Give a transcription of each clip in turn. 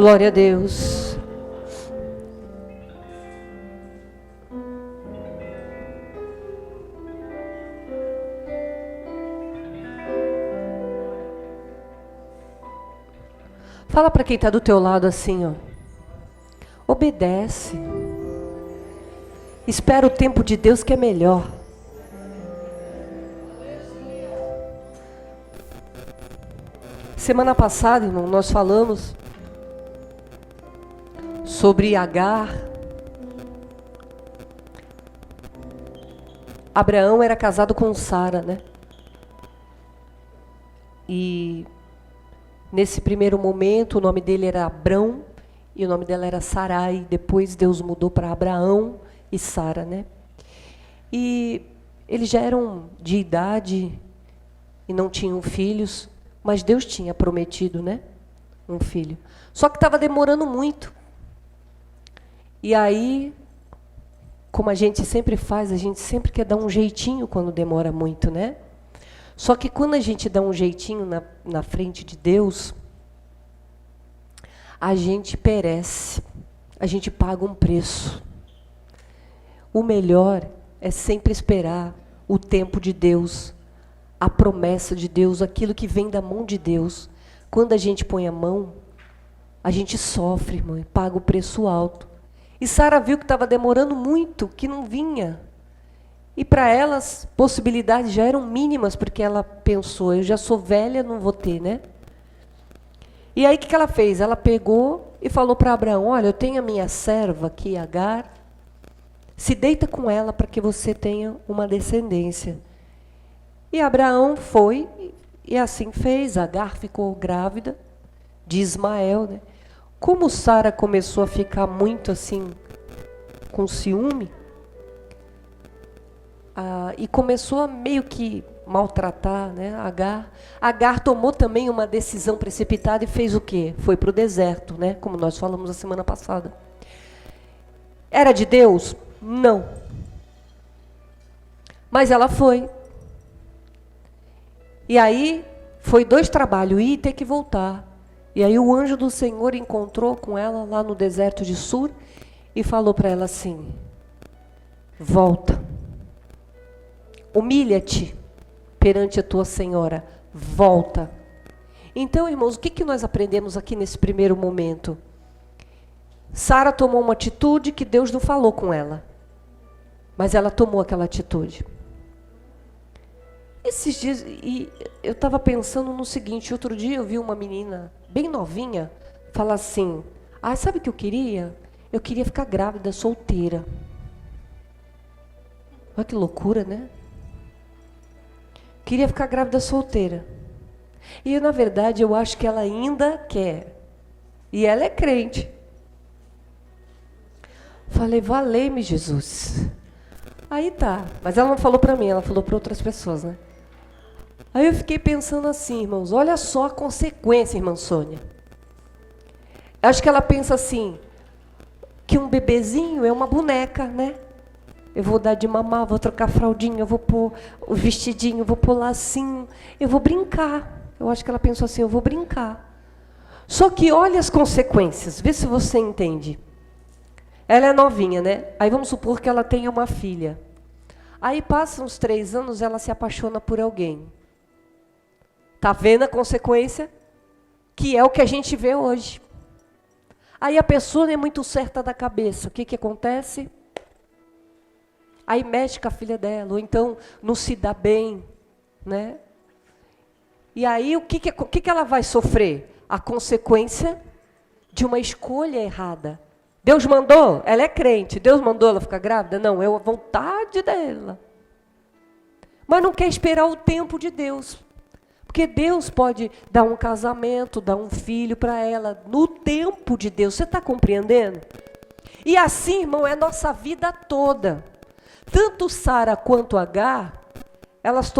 Glória a Deus. Fala para quem está do teu lado assim, ó. Obedece. Espera o tempo de Deus que é melhor. Semana passada, irmão, nós falamos sobre Agar. Abraão era casado com Sara, né? E nesse primeiro momento o nome dele era Abrão e o nome dela era Sarai. Depois Deus mudou para Abraão e Sara, né? E eles já eram de idade e não tinham filhos. Mas Deus tinha prometido, né? Um filho. Só que estava demorando muito. E aí, como a gente sempre faz, a gente sempre quer dar um jeitinho quando demora muito, né? Só que quando a gente dá um jeitinho na frente de Deus, a gente perece. A gente paga um preço. O melhor é sempre esperar o tempo de Deus, a promessa de Deus, aquilo que vem da mão de Deus. Quando a gente põe a mão, a gente sofre, irmão, e paga o preço alto. E Sara viu que estava demorando muito, que não vinha. E para ela as possibilidades já eram mínimas, porque ela pensou, eu já sou velha, não vou ter, né? E aí o que ela fez? Ela pegou e falou para Abraão, olha, eu tenho a minha serva aqui, Agar, se deita com ela para que você tenha uma descendência. E Abraão foi, e assim fez. Agar ficou grávida de Ismael, né? Como Sara começou a ficar muito assim, com ciúme, e começou a meio que maltratar, né, Agar tomou também uma decisão precipitada e fez o quê? Foi para o deserto, né? Como nós falamos a semana passada. Era de Deus? Não. Mas ela foi. E aí, foi 2 trabalhos, ir e ter que voltar. E aí o anjo do Senhor encontrou com ela lá no deserto de Sur e falou para ela assim, volta, humilha-te perante a tua senhora, volta. Então, irmãos, o que nós aprendemos aqui nesse primeiro momento? Sara tomou uma atitude que Deus não falou com ela, mas ela tomou aquela atitude. Esses dias, e eu estava pensando no seguinte, outro dia eu vi uma menina bem novinha falar assim, sabe o que eu queria? Eu queria ficar grávida, solteira. Olha que loucura, né? Queria ficar grávida, solteira. E na verdade eu acho que ela ainda quer. E ela é crente. Falei, valei-me Jesus. Aí tá, mas ela não falou para mim, ela falou para outras pessoas, né? Aí eu fiquei pensando assim, irmãos, olha só a consequência, irmã Sônia. Acho que ela pensa assim, que um bebezinho é uma boneca, né? Eu vou dar de mamar, vou trocar a fraldinha, eu vou pôr o vestidinho, vou pôr lacinho, eu vou brincar. Eu acho que ela pensou assim, eu vou brincar. Só que olha as consequências, vê se você entende. Ela é novinha, né? Aí vamos supor que ela tenha uma filha. Aí passam uns 3 anos, ela se apaixona por alguém. Tá vendo a consequência? Que é o que a gente vê hoje. Aí a pessoa não é muito certa da cabeça. O que acontece? Aí mexe com a filha dela, ou então não se dá bem, né? E aí o que ela vai sofrer? A consequência de uma escolha errada. Deus mandou? Ela é crente. Deus mandou ela ficar grávida? Não, é a vontade dela. Mas não quer esperar o tempo de Deus. Porque Deus pode dar um casamento, dar um filho para ela, no tempo de Deus. Você está compreendendo? E assim, irmão, é nossa vida toda. Tanto Sara quanto Agar, elas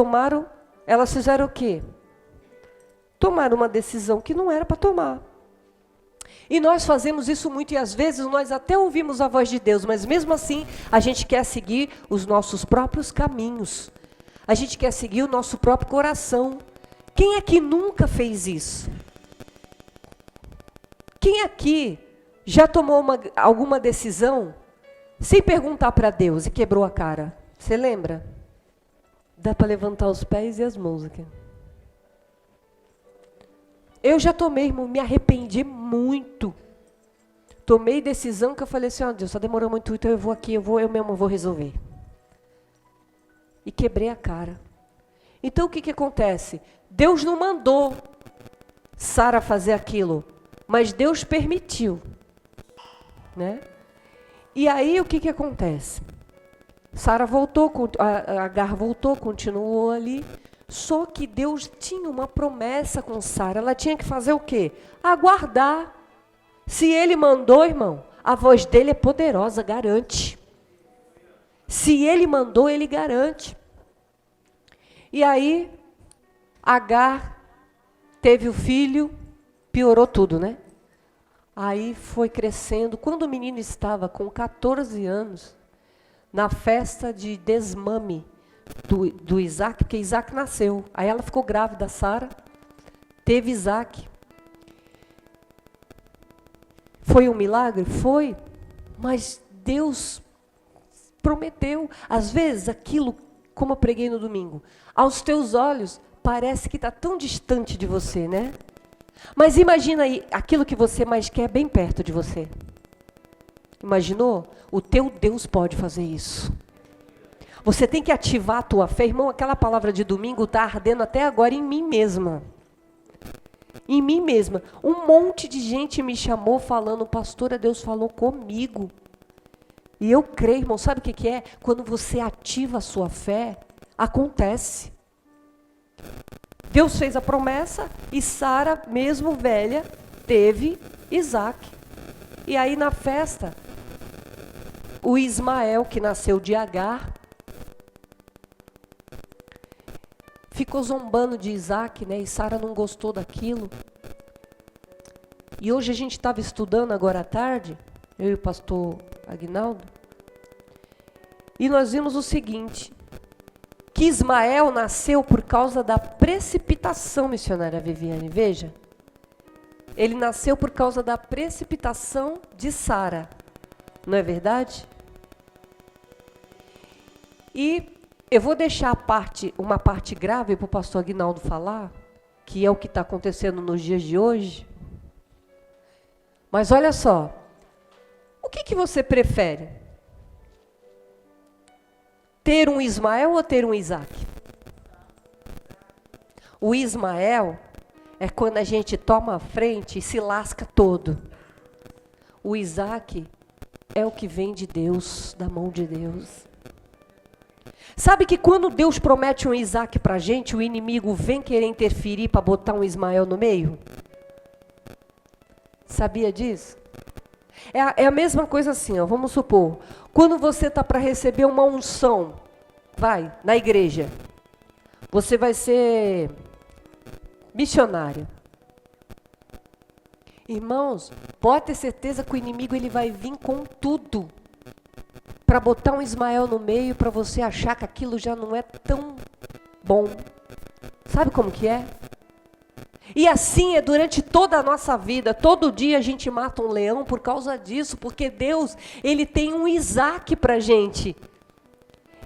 fizeram o quê? Tomaram uma decisão que não era para tomar. E nós fazemos isso muito, e às vezes nós até ouvimos a voz de Deus, mas mesmo assim a gente quer seguir os nossos próprios caminhos. A gente quer seguir o nosso próprio coração. Quem é que nunca fez isso? Quem aqui já tomou alguma decisão sem perguntar para Deus e quebrou a cara? Você lembra? Dá para levantar os pés e as mãos aqui. Eu já tomei, irmão, me arrependi muito. Tomei decisão que eu falei assim, Deus, só demorou muito, então eu vou aqui, eu mesmo vou resolver. E quebrei a cara. Então o que acontece? Deus não mandou Sara fazer aquilo, mas Deus permitiu, né? E aí o que acontece? Sara voltou, Agar voltou, continuou ali, só que Deus tinha uma promessa com Sara, ela tinha que fazer o quê? Aguardar. Se ele mandou, irmão, a voz dele é poderosa, garante. Se ele mandou, ele garante. E aí, Agar teve o filho, piorou tudo, né? Aí foi crescendo. Quando o menino estava com 14 anos, na festa de desmame do Isaac, porque Isaac nasceu. Aí ela ficou grávida, Sara, teve Isaac. Foi um milagre? Foi. Mas Deus prometeu. Às vezes, aquilo, como eu preguei no domingo, aos teus olhos, parece que está tão distante de você, né? Mas imagina aí, aquilo que você mais quer bem perto de você. Imaginou? O teu Deus pode fazer isso. Você tem que ativar a tua fé. Irmão, aquela palavra de domingo está ardendo até agora em mim mesma. Em mim mesma. Um monte de gente me chamou falando, pastora, Deus falou comigo. E eu creio, irmão, sabe o que é? Quando você ativa a sua fé, acontece. Deus fez a promessa e Sara, mesmo velha, teve Isaac. E aí na festa, o Ismael, que nasceu de Agar, ficou zombando de Isaac, né? E Sara não gostou daquilo. E hoje a gente estava estudando agora à tarde, eu e o pastor Aguinaldo, e nós vimos o seguinte, que Ismael nasceu por causa da precipitação, missionária Viviane, veja. Ele nasceu por causa da precipitação de Sara, não é verdade? E eu vou deixar uma parte grave para o pastor Aguinaldo falar, que é o que está acontecendo nos dias de hoje. Mas olha só, o que você prefere? Ter um Ismael ou ter um Isaac? O Ismael é quando a gente toma a frente e se lasca todo. O Isaac é o que vem de Deus, da mão de Deus. Sabe que quando Deus promete um Isaac para a gente, o inimigo vem querer interferir para botar um Ismael no meio? Sabia disso? É a mesma coisa assim, ó, vamos supor, quando você está para receber uma unção, na igreja, você vai ser missionário. Irmãos, pode ter certeza que o inimigo ele vai vir com tudo para botar um Ismael no meio, para você achar que aquilo já não é tão bom. Sabe como que é? E assim é durante toda a nossa vida. Todo dia a gente mata um leão por causa disso, porque Deus, ele tem um Isaac para a gente.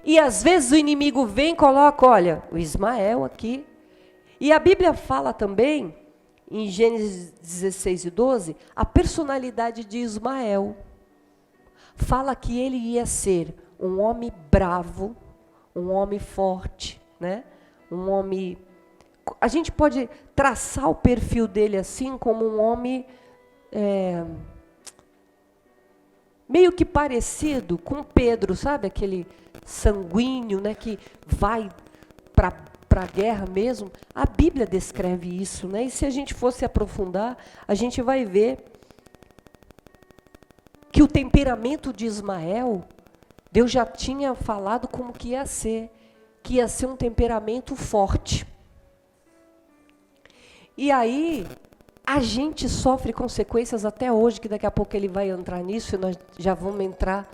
E às vezes o inimigo vem e coloca, olha, o Ismael aqui. E a Bíblia fala também, em Gênesis 16:12, a personalidade de Ismael. Fala que ele ia ser um homem bravo, um homem forte, né? Um homem... A gente pode traçar o perfil dele assim como um homem meio que parecido com Pedro, sabe? Aquele sanguíneo, né? Que vai para a guerra mesmo. A Bíblia descreve isso, né? E se a gente fosse aprofundar, a gente vai ver que o temperamento de Ismael, Deus já tinha falado como que ia ser um temperamento forte. E aí, a gente sofre consequências até hoje, que daqui a pouco ele vai entrar nisso, e nós já vamos entrar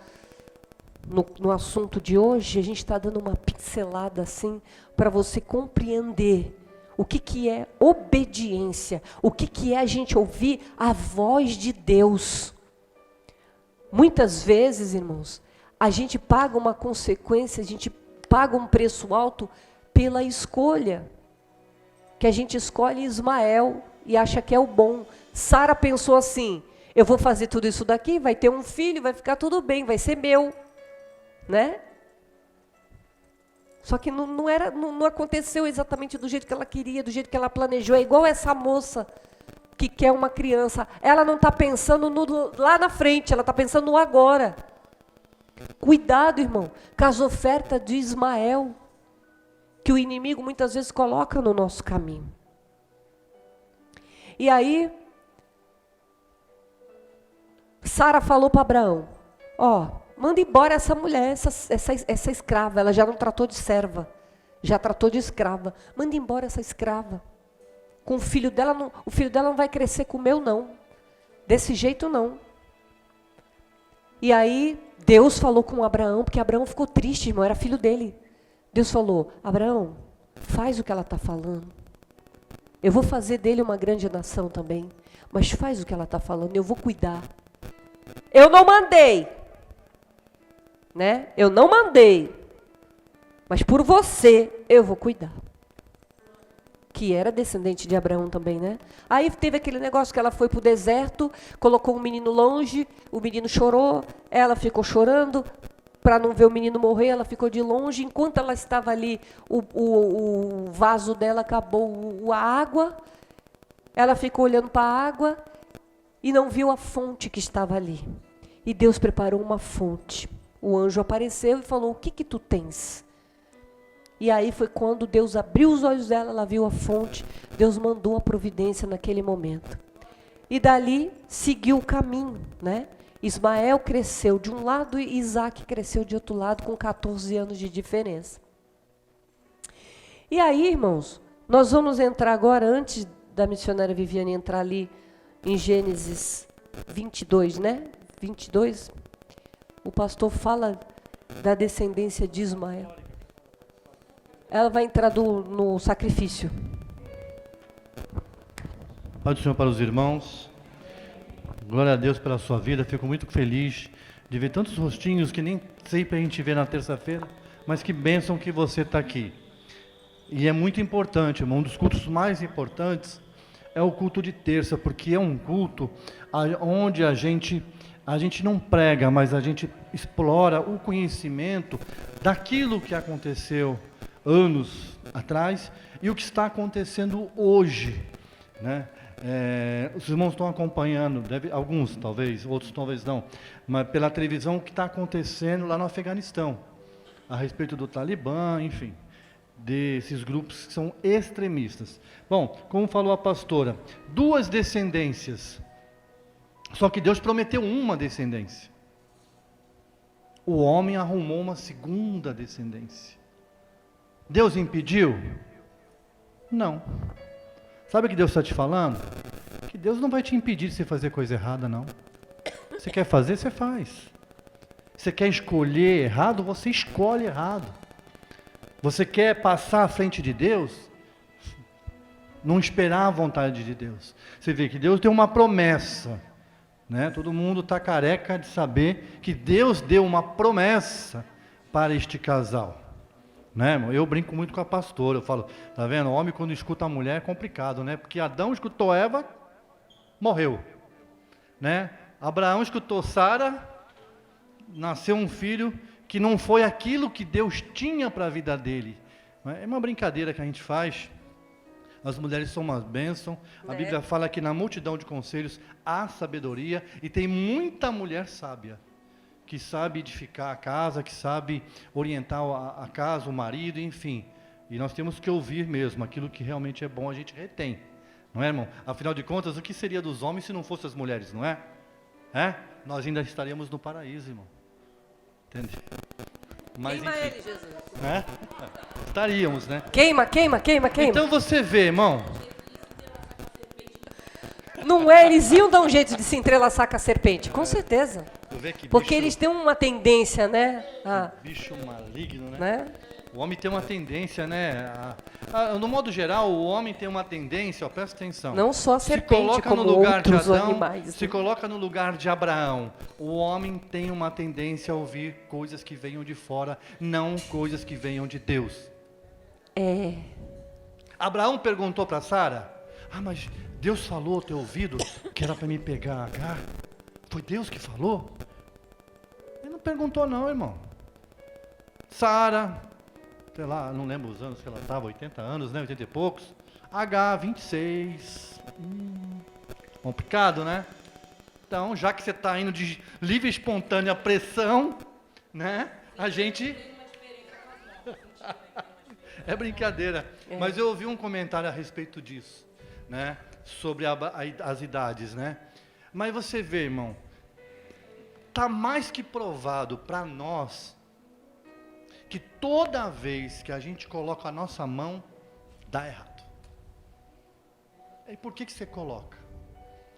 no assunto de hoje. A gente está dando uma pincelada assim, para você compreender O que é obediência? O que é a gente ouvir a voz de Deus? Muitas vezes, irmãos, a gente paga uma consequência, a gente paga um preço alto pela escolha. Que a gente escolhe Ismael e acha que é o bom. Sara pensou assim, eu vou fazer tudo isso daqui, vai ter um filho, vai ficar tudo bem, vai ser meu. Né? Só que não aconteceu exatamente do jeito que ela queria, do jeito que ela planejou. É igual essa moça que quer uma criança. Ela não está pensando lá na frente, ela está pensando no agora. Cuidado, irmão, com as ofertas de Ismael, que o inimigo muitas vezes coloca no nosso caminho. E aí, Sara falou para Abraão, manda embora essa mulher, essa escrava, ela já não tratou de serva, já tratou de escrava. Manda embora essa escrava. Com o filho dela não vai crescer com o meu, não. Desse jeito, não. E aí, Deus falou com Abraão, porque Abraão ficou triste, irmão, era filho dele. Deus falou, Abraão, faz o que ela está falando. Eu vou fazer dele uma grande nação também, mas faz o que ela está falando, eu vou cuidar. Eu não mandei. Né? Eu não mandei, mas por você eu vou cuidar. Que era descendente de Abraão também, né? Aí teve aquele negócio que ela foi para o deserto, colocou um menino longe, o menino chorou, ela ficou chorando, para não ver o menino morrer, ela ficou de longe. Enquanto ela estava ali, o vaso dela acabou a água, ela ficou olhando para a água e não viu a fonte que estava ali. E Deus preparou uma fonte. O anjo apareceu e falou, o que tu tens? E aí foi quando Deus abriu os olhos dela, ela viu a fonte, Deus mandou a providência naquele momento. E dali seguiu o caminho, né? Ismael cresceu de um lado e Isaac cresceu de outro lado com 14 anos de diferença. E aí, irmãos, nós vamos entrar agora, antes da missionária Viviane entrar ali em Gênesis 22, né? 22, o pastor fala da descendência de Ismael. Ela vai entrar no sacrifício. Pai do Senhor para os irmãos. Glória a Deus pela sua vida. Fico muito feliz de ver tantos rostinhos que nem sempre a gente vê na terça-feira, mas que bênção que você está aqui. E é muito importante, irmão, um dos cultos mais importantes é o culto de terça, porque é um culto onde a gente não prega, mas a gente explora o conhecimento daquilo que aconteceu anos atrás e o que está acontecendo hoje, né? Os irmãos estão acompanhando, alguns talvez, outros talvez não, mas pela televisão o que está acontecendo lá no Afeganistão, a respeito do Talibã, enfim, desses grupos que são extremistas. Bom, como falou a pastora, 2 descendências, só que Deus prometeu uma descendência. O homem arrumou uma segunda descendência. Deus impediu? Não. Sabe o que Deus está te falando? Que Deus não vai te impedir de você fazer coisa errada, não. Você quer fazer, você faz. Você quer escolher errado, você escolhe errado. Você quer passar à frente de Deus? Não esperar a vontade de Deus. Você vê que Deus deu uma promessa, né? Todo mundo está careca de saber que Deus deu uma promessa para este casal. Né, irmão? Eu brinco muito com a pastora, eu falo, tá vendo, o homem quando escuta a mulher é complicado, né, porque Adão escutou Eva, morreu, né, Abraão escutou Sara, nasceu um filho que não foi aquilo que Deus tinha para a vida dele, é uma brincadeira que a gente faz, as mulheres são uma bênção, a Bíblia fala que na multidão de conselhos há sabedoria, e tem muita mulher sábia, que sabe edificar a casa, que sabe orientar a casa, o marido, enfim. E nós temos que ouvir mesmo, aquilo que realmente é bom a gente retém. Não é, irmão? Afinal de contas, o que seria dos homens se não fossem as mulheres, não é? Nós ainda estaríamos no paraíso, irmão. Entende? Mas, queima enfim, ele, Jesus. Estaríamos, né? Queima. Então você vê, irmão. Não é? Eles iam dar um jeito de se entrelaçar com a serpente, com certeza. Vê que porque bicho, eles têm uma tendência, né? bicho maligno, né? O homem tem uma tendência, né? No modo geral, o homem tem uma tendência, ó, presta atenção. Não só a Se serpente, coloca como no lugar de outros Adão, animais. se coloca no lugar de Abraão. O homem tem uma tendência a ouvir coisas que venham de fora, não coisas que venham de Deus. É. Abraão perguntou para Sara: mas Deus falou ao teu ouvido que era para me pegar Agar? Foi Deus que falou? Ele não perguntou não, irmão. Sara, sei lá, não lembro os anos que ela estava, 80 anos, né? 80 e poucos. Agar, 26. Complicado, né? Então, já que você está indo de livre e espontânea pressão, né? A gente... É brincadeira. Mas eu ouvi um comentário a respeito disso, né? Sobre as idades, né? Mas você vê, irmão, está mais que provado para nós que toda vez que a gente coloca a nossa mão, dá errado. E por que você coloca?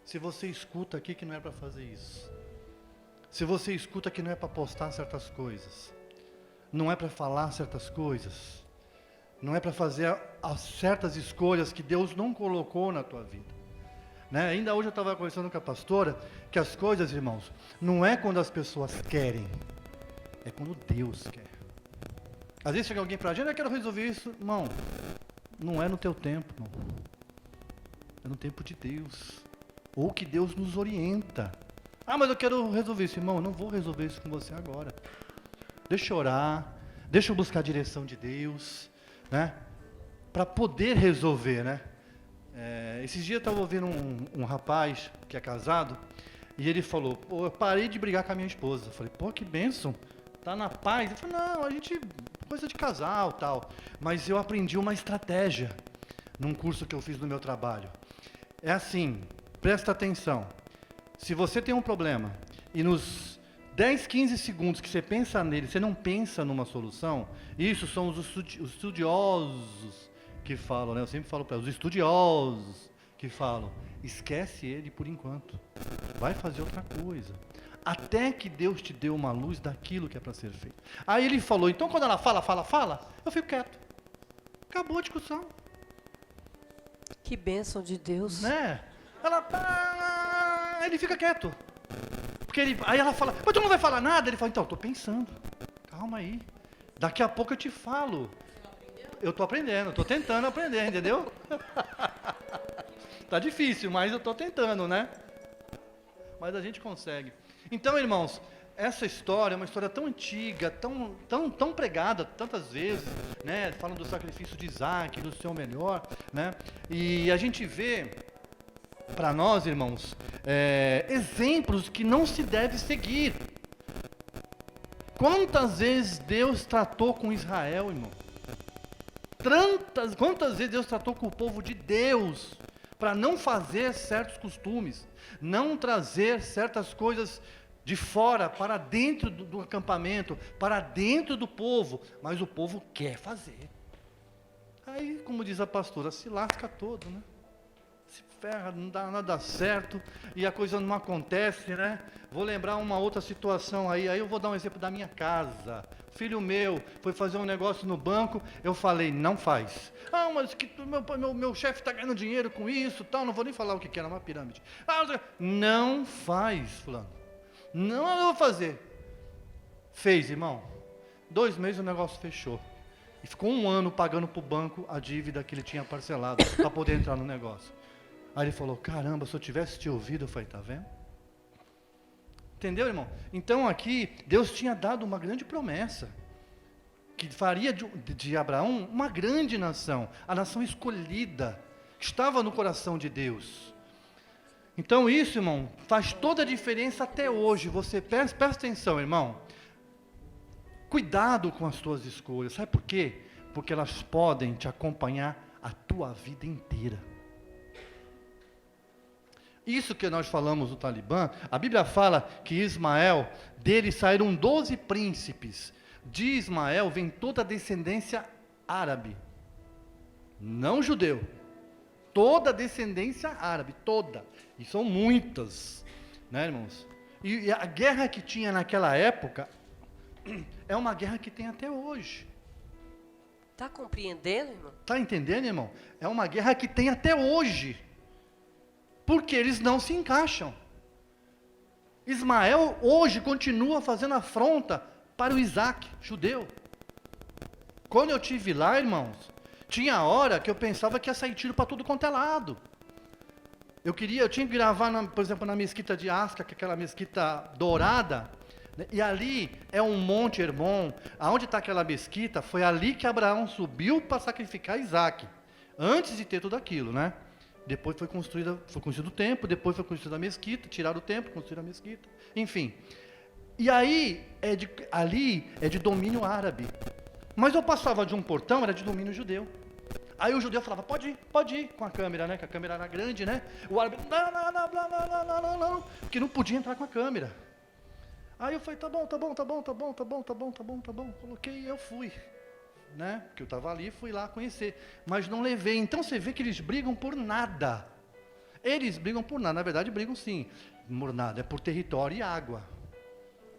Se você escuta aqui que não é para fazer isso. Se você escuta que não é para postar certas coisas. Não é para falar certas coisas. Não é para fazer as certas escolhas que Deus não colocou na tua vida. Né? Ainda hoje eu estava conversando com a pastora, que as coisas, irmãos, não é quando as pessoas querem, é quando Deus quer. Às vezes chega alguém para a gente: eu quero resolver isso. Irmão, não é no teu tempo, irmão. É no tempo de Deus. Ou que Deus nos orienta. Mas eu quero resolver isso. Irmão, eu não vou resolver isso com você agora. Deixa eu orar, deixa eu buscar a direção de Deus, né? Para poder resolver, né? Esses dias eu estava ouvindo um rapaz que é casado, e ele falou: eu parei de brigar com a minha esposa. Eu falei: que bênção, tá na paz? Ele falou: não, a gente, coisa de casal, tal. Mas eu aprendi uma estratégia num curso que eu fiz no meu trabalho. É assim, presta atenção. Se você tem um problema e nos 10, 15 segundos que você pensa nele, você não pensa numa solução, isso são os estudiosos que falam, né? Eu sempre falo para os estudiosos que falam: esquece ele por enquanto, vai fazer outra coisa, até que Deus te dê uma luz daquilo que é para ser feito. Aí ele falou: então quando ela fala, eu fico quieto. Acabou a discussão. Que bênção de Deus. Né? Ele fica quieto. Porque aí ela fala: mas tu não vai falar nada? Ele fala: então, estou pensando, calma aí, daqui a pouco eu te falo. Eu estou aprendendo, estou tentando aprender, entendeu? Tá difícil, mas eu estou tentando, né? Mas a gente consegue. Então, irmãos, essa história é uma história tão antiga, tão pregada tantas vezes, né? Falam do sacrifício de Isaac, do seu melhor, né? E a gente vê, para nós, irmãos, exemplos que não se deve seguir. Quantas vezes Deus tratou com Israel, irmão? Quantas vezes Deus tratou com o povo de Deus para não fazer certos costumes, não trazer certas coisas de fora para dentro do acampamento, para dentro do povo, mas o povo quer fazer. Aí, como diz a pastora, se lasca todo, né? Se ferra, não dá nada certo e a coisa não acontece, né? Vou lembrar uma outra situação aí eu vou dar um exemplo da minha casa. Filho meu foi fazer um negócio no banco, eu falei: não faz. Mas que meu chefe está ganhando dinheiro com isso, tal, não vou nem falar o que era, uma pirâmide. Não faz, fulano. Não, eu vou fazer. Fez, irmão. 2 meses o negócio fechou. E ficou 1 ano pagando para o banco a dívida que ele tinha parcelado para poder entrar no negócio. Aí ele falou: caramba, se eu tivesse te ouvido, eu falei: tá vendo? Entendeu, irmão? Então aqui, Deus tinha dado uma grande promessa, que faria de Abraão uma grande nação, a nação escolhida, que estava no coração de Deus. Então isso, irmão, faz toda a diferença até hoje. Você presta atenção, irmão. Cuidado com as tuas escolhas. Sabe por quê? Porque elas podem te acompanhar a tua vida inteira. Isso que nós falamos do Talibã, a Bíblia fala que Ismael, dele saíram 12 príncipes. De Ismael vem toda a descendência árabe, não judeu. Toda a descendência árabe, toda. E são muitas, né, irmãos? E a guerra que tinha naquela época é uma guerra que tem até hoje. Está compreendendo, irmão? Está entendendo, irmão? É uma guerra que tem até hoje. Porque eles não se encaixam. Ismael hoje continua fazendo afronta para o Isaac, judeu. Quando eu estive lá, irmãos, tinha hora que eu pensava que ia sair tiro para tudo quanto é lado. Eu tinha que gravar, por exemplo, na mesquita de Asca, que é aquela mesquita dourada, né? E ali é um monte Hermon. Aonde está aquela mesquita, foi ali que Abraão subiu para sacrificar Isaac. Antes de ter tudo aquilo, né? Depois foi construído o templo, depois foi construída a mesquita, tiraram o templo, construíram a mesquita, enfim. E aí, ali é de domínio árabe. Mas eu passava de um portão, era de domínio judeu. Aí o judeu falava, pode ir, com a câmera, né? Que a câmera era grande, né? O árabe, não, porque não podia entrar com a câmera. Aí eu falei, tá bom. Coloquei e eu fui. Né? Porque eu estava ali, fui lá conhecer, mas não levei. Então você vê que eles brigam por nada. Eles brigam por nada, na verdade brigam sim, por nada, é por território e água.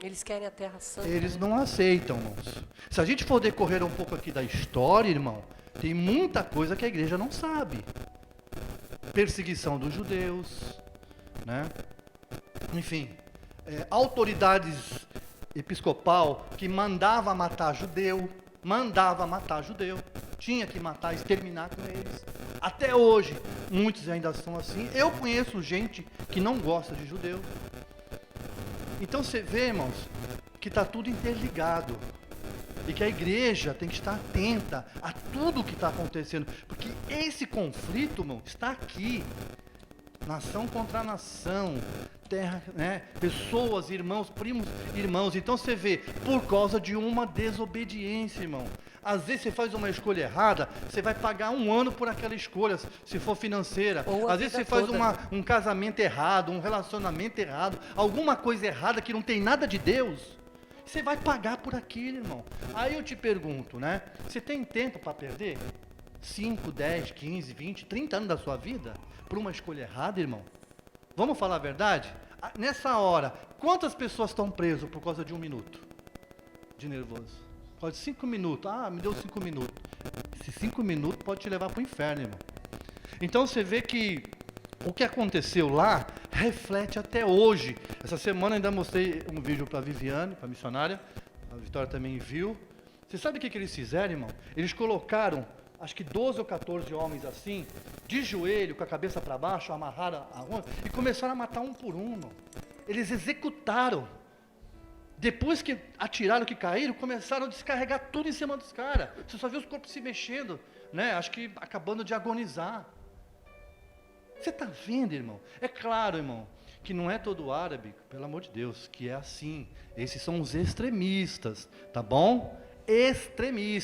Eles querem a terra santa. Eles não aceitam, irmãos. Se a gente for decorrer um pouco aqui da história, irmão, tem muita coisa que a igreja não sabe. Perseguição dos judeus, né? Enfim, autoridades episcopal que mandava matar judeu, tinha que matar, exterminar com eles. Até hoje, muitos ainda são assim. Eu conheço gente que não gosta de judeu. Então você vê, irmãos, que está tudo interligado. E que a igreja tem que estar atenta a tudo o que está acontecendo. Porque esse conflito, irmão, está aqui. Nação contra nação, terra, né? Pessoas, irmãos, primos, irmãos. Então você vê, por causa de uma desobediência, irmão. Às vezes você faz uma escolha errada, você vai pagar 1 ano por aquela escolha, se for financeira. Às vezes você faz um casamento errado, um relacionamento errado, alguma coisa errada que não tem nada de Deus. Você vai pagar por aquilo, irmão. Aí eu te pergunto, né? Você tem tempo para perder? 5, 10, 15, 20, 30 anos da sua vida por uma escolha errada, irmão? Vamos falar a verdade? Nessa hora, quantas pessoas estão presas por causa de 1 minuto de nervoso? Por causa de 5 minutos. Ah, me deu 5 minutos. Esses 5 minutos pode te levar para o inferno, irmão. Então você vê que o que aconteceu lá reflete até hoje. Essa semana ainda mostrei um vídeo para a Viviane, para a missionária. A Vitória também viu. Você sabe o que eles fizeram, irmão? Eles colocaram, acho que 12 ou 14 homens assim, de joelho, com a cabeça para baixo, amarraram a onda, e começaram a matar um por um, irmão. Eles executaram. Depois que atiraram, que caíram, começaram a descarregar tudo em cima dos caras. Você só viu os corpos se mexendo, né? Acho que acabando de agonizar. Você está vendo, irmão? É claro, irmão, que não é todo árabe, pelo amor de Deus, que é assim. Esses são os extremistas, tá bom? Extremistas.